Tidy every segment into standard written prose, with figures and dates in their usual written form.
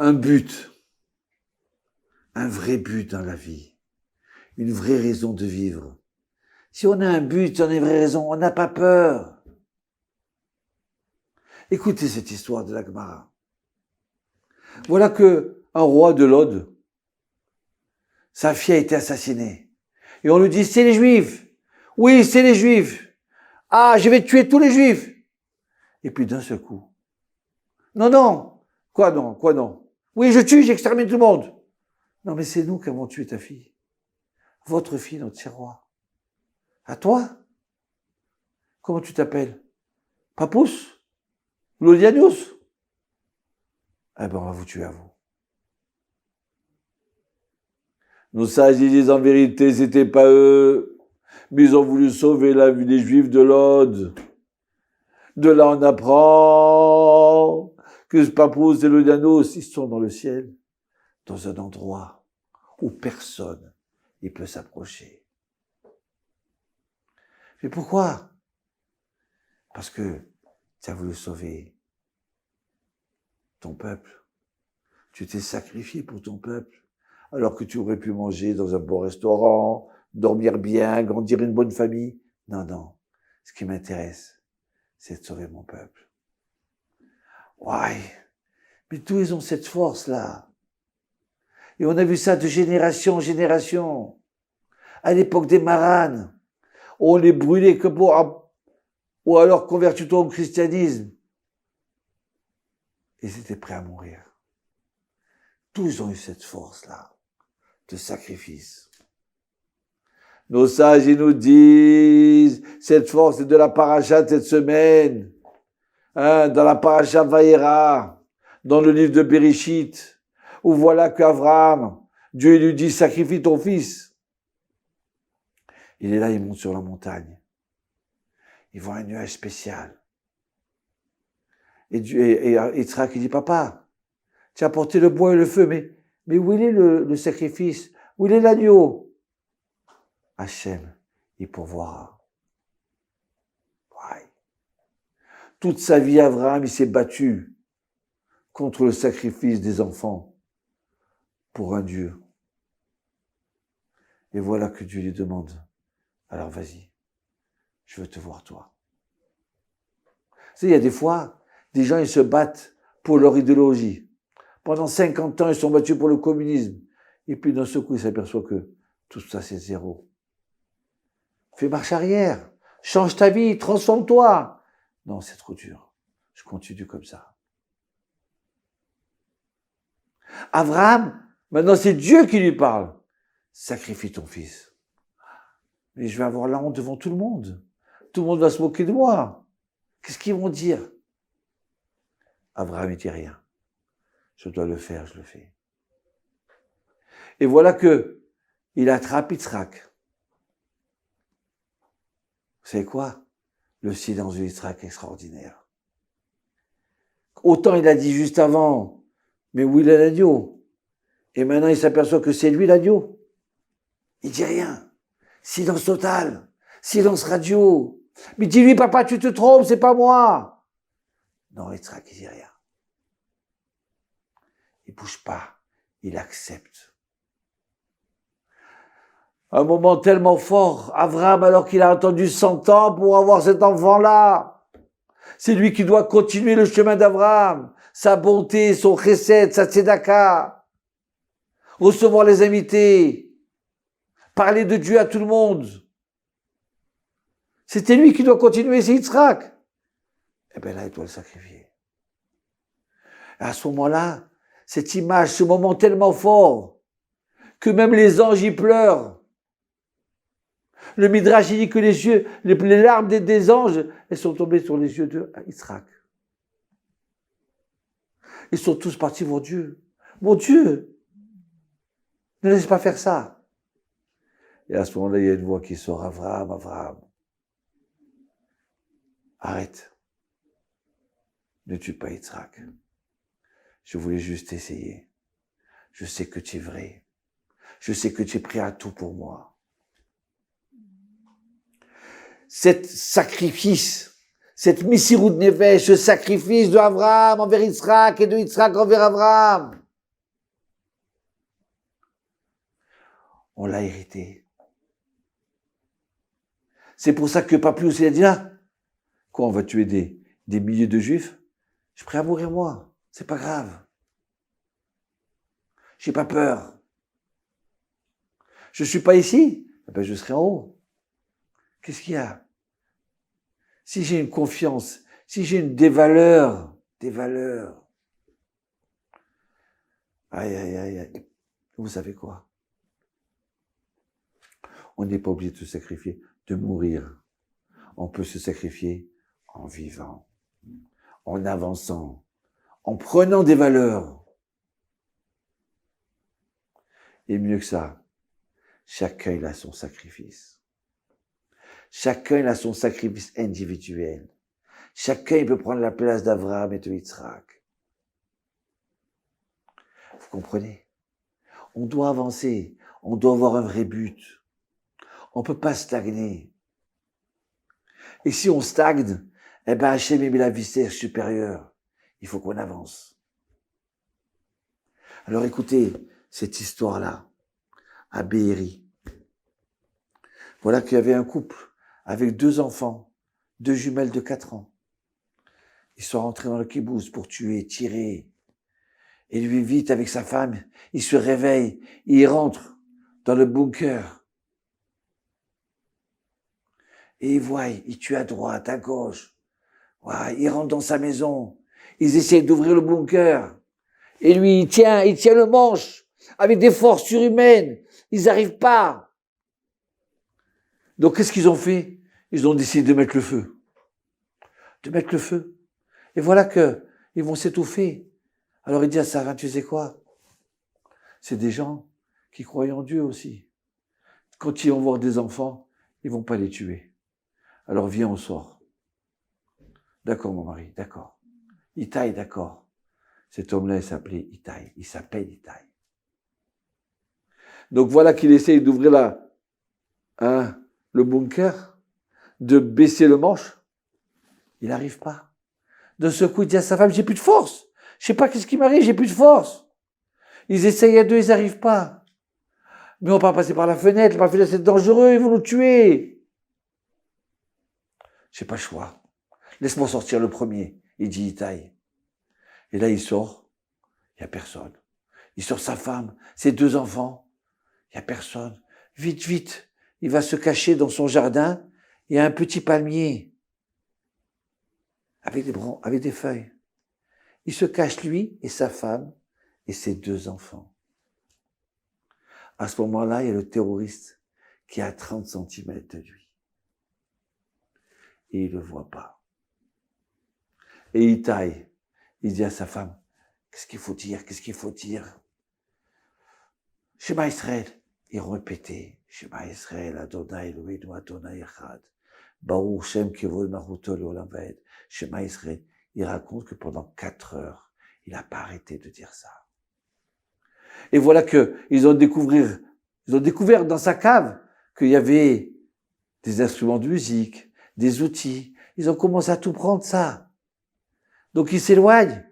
un but, un vrai but dans la vie, une vraie raison de vivre. Si on a un but, on a une vraie raison, on n'a pas peur. Écoutez cette histoire de la Gemara. Voilà que un roi de Lod, sa fille a été assassinée. Et on lui dit, c'est les Juifs. Oui, c'est les Juifs. Ah, je vais tuer tous les Juifs. Et puis d'un seul coup. Non, non. Quoi non? Quoi non? Oui, je tue, j'extermine tout le monde. Non, mais c'est nous qui avons tué ta fille. Votre fille, notre roi. À toi? Comment tu t'appelles? Papous? Lodianius? Eh ben, on va vous tuer à vous. Nos sages, ils disent en vérité, c'était pas eux, mais ils ont voulu sauver la vie des Juifs de Lod. De là, on apprend que ce Papous et Lodianos, ils sont dans le ciel, dans un endroit où personne ne peut s'approcher. Mais pourquoi? Parce que tu as voulu sauver ton peuple. Tu t'es sacrifié pour ton peuple. Alors que tu aurais pu manger dans un bon restaurant, dormir bien, grandir une bonne famille. Non, non. Ce qui m'intéresse, c'est de sauver mon peuple. Ouais. Mais tous ils ont cette force-là. Et on a vu ça de génération en génération. À l'époque des Maranes, on les brûlait que pour... Ou alors convertis-toi au christianisme. Ils étaient prêts à mourir. Tous ont eu cette force-là de sacrifice. Nos sages, ils nous disent, cette force est de la paracha de cette semaine, dans la paracha Vaïra, dans le livre de Bereshit, où voilà qu'Abraham, Dieu lui dit, sacrifie ton fils. Il est là, il monte sur la montagne. Il voit un nuage spécial. Et Yitzhak, il dit, papa, tu as apporté le bois et le feu, mais où il est le sacrifice? Où il est l'agneau? Hachem, il pourvoira. Ouais. Toute sa vie, Abraham, il s'est battu contre le sacrifice des enfants pour un Dieu. Et voilà que Dieu lui demande, alors vas-y, je veux te voir toi. Tu sais, il y a des fois, des gens, ils se battent pour leur idéologie. Pendant 50 ans, ils sont battus pour le communisme. Et puis d'un seul coup, ils s'aperçoivent que tout ça, c'est zéro. Fais marche arrière. Change ta vie, transforme-toi. Non, c'est trop dur. Je continue comme ça. Abraham, maintenant c'est Dieu qui lui parle. Sacrifie ton fils. Mais je vais avoir la honte devant tout le monde. Tout le monde va se moquer de moi. Qu'est-ce qu'ils vont dire? Abraham, il dit rien. Je dois le faire, je le fais. Et voilà que il attrape Yitzhak. Vous savez quoi? Le silence de Yitzhak est extraordinaire. Autant il a dit juste avant, mais où il est l'agneau? Et maintenant il s'aperçoit que c'est lui l'agneau. Il dit rien. Silence total. Silence radio. Mais dis-lui, papa, tu te trompes, c'est pas moi. Non, Yitzhak, il dit rien. Il bouge pas. Il accepte. Un moment tellement fort, Abraham, alors qu'il a attendu 100 ans pour avoir cet enfant-là. C'est lui qui doit continuer le chemin d'Abraham. Sa bonté, son chesed, sa tzedaka. Recevoir les invités. Parler de Dieu à tout le monde. C'était lui qui doit continuer, c'est Yitzhak. Eh bien là, il doit le sacrifier. Et à ce moment-là, cette image, ce moment tellement fort, que même les anges y pleurent. Le Midrash, il dit que les larmes des anges, elles sont tombées sur les yeux de Yitzhak. Ils sont tous partis voir Dieu. Mon Dieu, ne laisse pas faire ça. Et à ce moment-là, il y a une voix qui sort, Abraham, Abraham. Arrête. Ne tue pas Yitzhak. Je voulais juste essayer. Je sais que tu es vrai. Je sais que tu es prêt à tout pour moi. Cet sacrifice, cette Messirut Nefesh, ce sacrifice de Abraham envers Yitzhak et de Yitzhak envers Abraham, On l'a hérité. C'est pour ça que Papius, il a dit là, quoi, on va tuer des milliers de juifs? Je suis prêt à mourir moi, c'est pas grave. J'ai pas peur. Je suis pas ici, eh ben je serai en haut. Qu'est-ce qu'il y a? Si j'ai une confiance, si j'ai des valeurs, aïe, aïe, aïe, aïe. Vous savez quoi? On n'est pas obligé de se sacrifier, de mourir. On peut se sacrifier en vivant, en avançant, en prenant des valeurs. Et mieux que ça, chacun il a son sacrifice. Chacun il a son sacrifice individuel. Chacun il peut prendre la place d'Abraham et de Yitzhak. Vous comprenez? On doit avancer, on doit avoir un vrai but. On ne peut pas stagner. Et si on stagne, eh ben Hachem il met la viscère supérieure. Il faut qu'on avance. Alors écoutez cette histoire-là, à Be'eri. Voilà qu'il y avait un couple avec 2 enfants, 2 jumelles de 4 ans. Ils sont rentrés dans le kibboutz pour tuer, tirer. Et lui, vite, avec sa femme, il se réveille, il rentre dans le bunker. Et il voit, il tue à droite, à gauche. Ouais, il rentre dans sa maison. Ils essayent d'ouvrir le bunker. Et lui, il tient le manche avec des forces surhumaines. Ils n'arrivent pas. Donc, qu'est-ce qu'ils ont fait? Ils ont décidé de mettre le feu. De mettre le feu. Et voilà que ils vont s'étouffer. Alors il dit à Sarah, tu sais quoi? C'est des gens qui croient en Dieu aussi. Quand ils vont voir des enfants, ils vont pas les tuer. Alors viens, on sort. D'accord, mon mari, d'accord. Itaï, d'accord. Cet homme-là, il s'appelait Itaï. Il s'appelle Itaï. Donc voilà qu'il essaye d'ouvrir le bunker, de baisser le manche. Il n'arrive pas. De ce coup, il dit à sa femme, j'ai plus de force. Je sais pas qu'est-ce qui m'arrive, j'ai plus de force. Ils essayent à 2, ils n'arrivent pas. Mais on va pas passer par la fenêtre c'est dangereux, ils vont nous tuer. J'ai pas le choix. Laisse-moi sortir le premier, il dit Itaï. Et là, il sort, il y a personne. Il sort sa femme, ses 2 enfants, il y a personne. Vite, vite, il va se cacher dans son jardin, il y a un petit palmier avec des feuilles. Il se cache lui et sa femme et ses 2 enfants. À ce moment-là, il y a le terroriste qui est à 30 cm de lui. Et il le voit pas. Et Itaï, il dit à sa femme, qu'est-ce qu'il faut dire? Shema Israël. Il répétait, Shema Israël, Adonai Eloheinu Adonai Echad. Baruch Shem Kevod Malchuto Leolam Vaed. Shema Israël. Il raconte que pendant 4 heures, il n'a pas arrêté de dire ça. Et voilà ils ont découvert dans sa cave qu'il y avait des instruments de musique, des outils. Ils ont commencé à tout prendre ça. Donc il s'éloigne.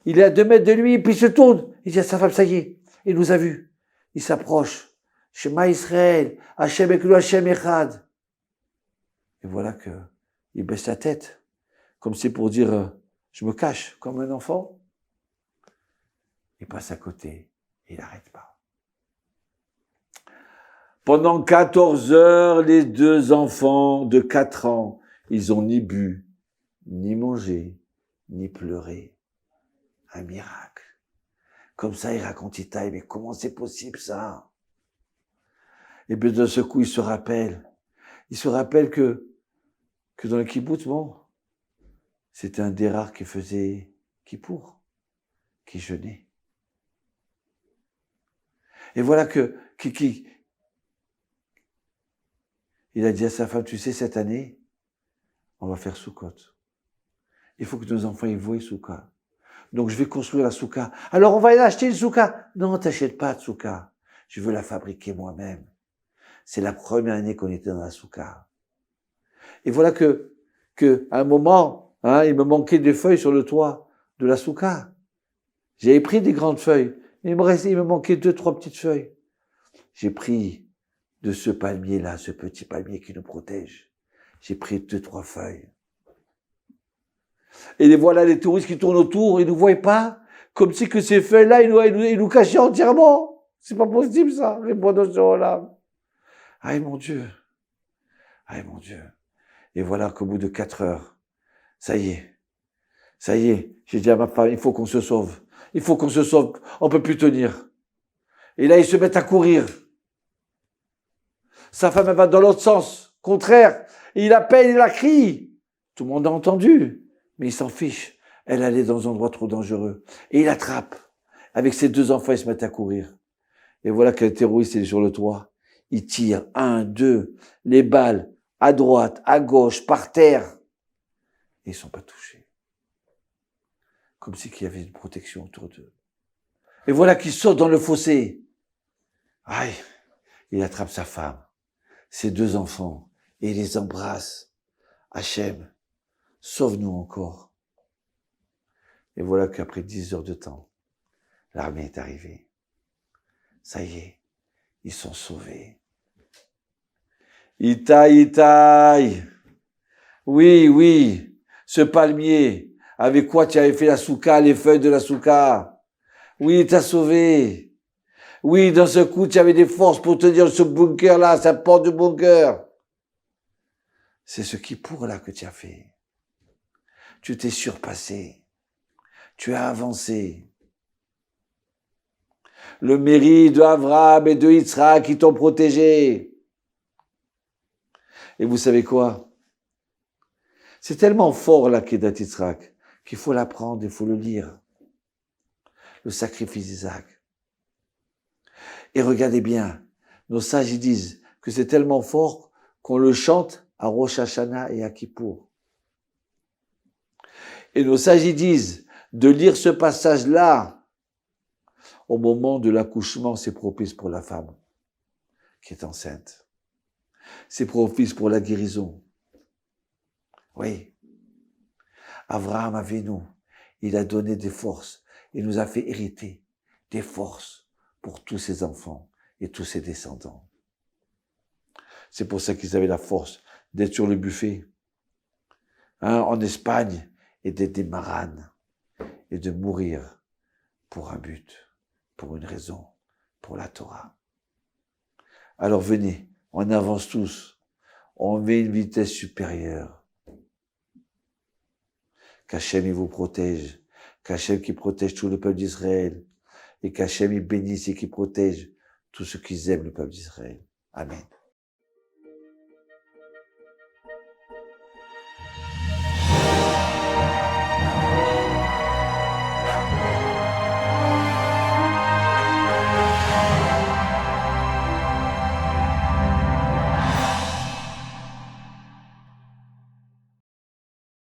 Il est à 2 mètres de lui, puis il se tourne. Il dit à sa femme, ça y est, il nous a vus. Il s'approche. Shema Israël, Hashem Ekelu Hashem Echad. Et voilà il baisse la tête, comme c'est pour dire, je me cache comme un enfant. Il passe à côté, il n'arrête pas. Pendant 14 heures, les 2 enfants de 4 ans, ils ont ni bu, ni mangé, ni pleuré. Un miracle. Comme ça, il raconte Itaï, mais comment c'est possible ça? Et bien de ce coup, il se rappelle que dans le kibboutz, bon, c'était un des rares qui faisait kippour, qui jeûnait. Et voilà il a dit à sa femme, tu sais, cette année, on va faire Soukot. Il faut que nos enfants y voient Souka. Donc je vais construire la Souka. Alors on va aller acheter une Souka. Non, t'achètes pas de Souka. Je veux la fabriquer moi-même. C'est la première année qu'on était dans la Souka. Et voilà à un moment, il me manquait des feuilles sur le toit de la Souka. J'avais pris des grandes feuilles. Il me manquait 2, 3 petites feuilles. J'ai pris de ce palmier-là, ce petit palmier qui nous protège. J'ai pris 2-3 feuilles. Et voilà les touristes qui tournent autour, ils ne nous voient pas, comme si que ces feuilles-là, ils nous cachaient entièrement. C'est pas possible ça, les bois de là. Aïe mon Dieu. Aïe mon Dieu. Et voilà qu'au bout de 4 heures, ça y est, j'ai dit à ma femme, il faut qu'on se sauve. Il faut qu'on se sauve, on peut plus tenir. Et là, ils se mettent à courir. Sa femme, elle va dans l'autre sens, contraire. Et il appelle, il la crie. Tout le monde a entendu, mais il s'en fiche. Elle allait dans un endroit trop dangereux. Et il l'attrape. Avec ses 2 enfants, ils se mettent à courir. Et voilà qu'un terroriste est sur le toit. Il tire 1, 2, les balles, à droite, à gauche, par terre. Et ils sont pas touchés. Comme si qu'il y avait une protection autour d'eux. Et voilà qu'il saute dans le fossé. Aïe, il attrape sa femme, ses 2 enfants, et il les embrasse. Hachem, sauve-nous encore. Et voilà qu'après 10 heures de temps, l'armée est arrivée. Ça y est, ils sont sauvés. Itaï. Oui, ce palmier, avec quoi tu avais fait la souka, les feuilles de la souka. Oui, il t'a sauvé. Oui, dans ce coup, tu avais des forces pour tenir ce bunker-là, cette porte du bunker. C'est ce qui pour là que tu as fait. Tu t'es surpassé. Tu as avancé. Le mérite de Abraham et de Yitzhak qui t'ont protégé. Et vous savez quoi? C'est tellement fort la Kedat Yitzhak qu'il faut l'apprendre, il faut le lire. Le sacrifice d'Isaac. Et regardez bien, nos sages ils disent que c'est tellement fort qu'on le chante à Rosh Hashanah et à Kippour. Et nos sages ils disent de lire ce passage-là au moment de l'accouchement, c'est propice pour la femme qui est enceinte. C'est propice pour la guérison. Oui. Abraham Avinu, il a donné des forces. Il nous a fait hériter des forces pour tous ses enfants et tous ses descendants. C'est pour ça qu'ils avaient la force d'être sur le buffet, en Espagne, et d'être des maranes, et de mourir pour un but, pour une raison, pour la Torah. Alors venez, on avance tous, on met une vitesse supérieure. Qu'Hachem il vous protège, qu'Hachem qui protège tout le peuple d'Israël, et qu'Hachem il bénisse et qui protège tous ceux qui aiment le peuple d'Israël. Amen.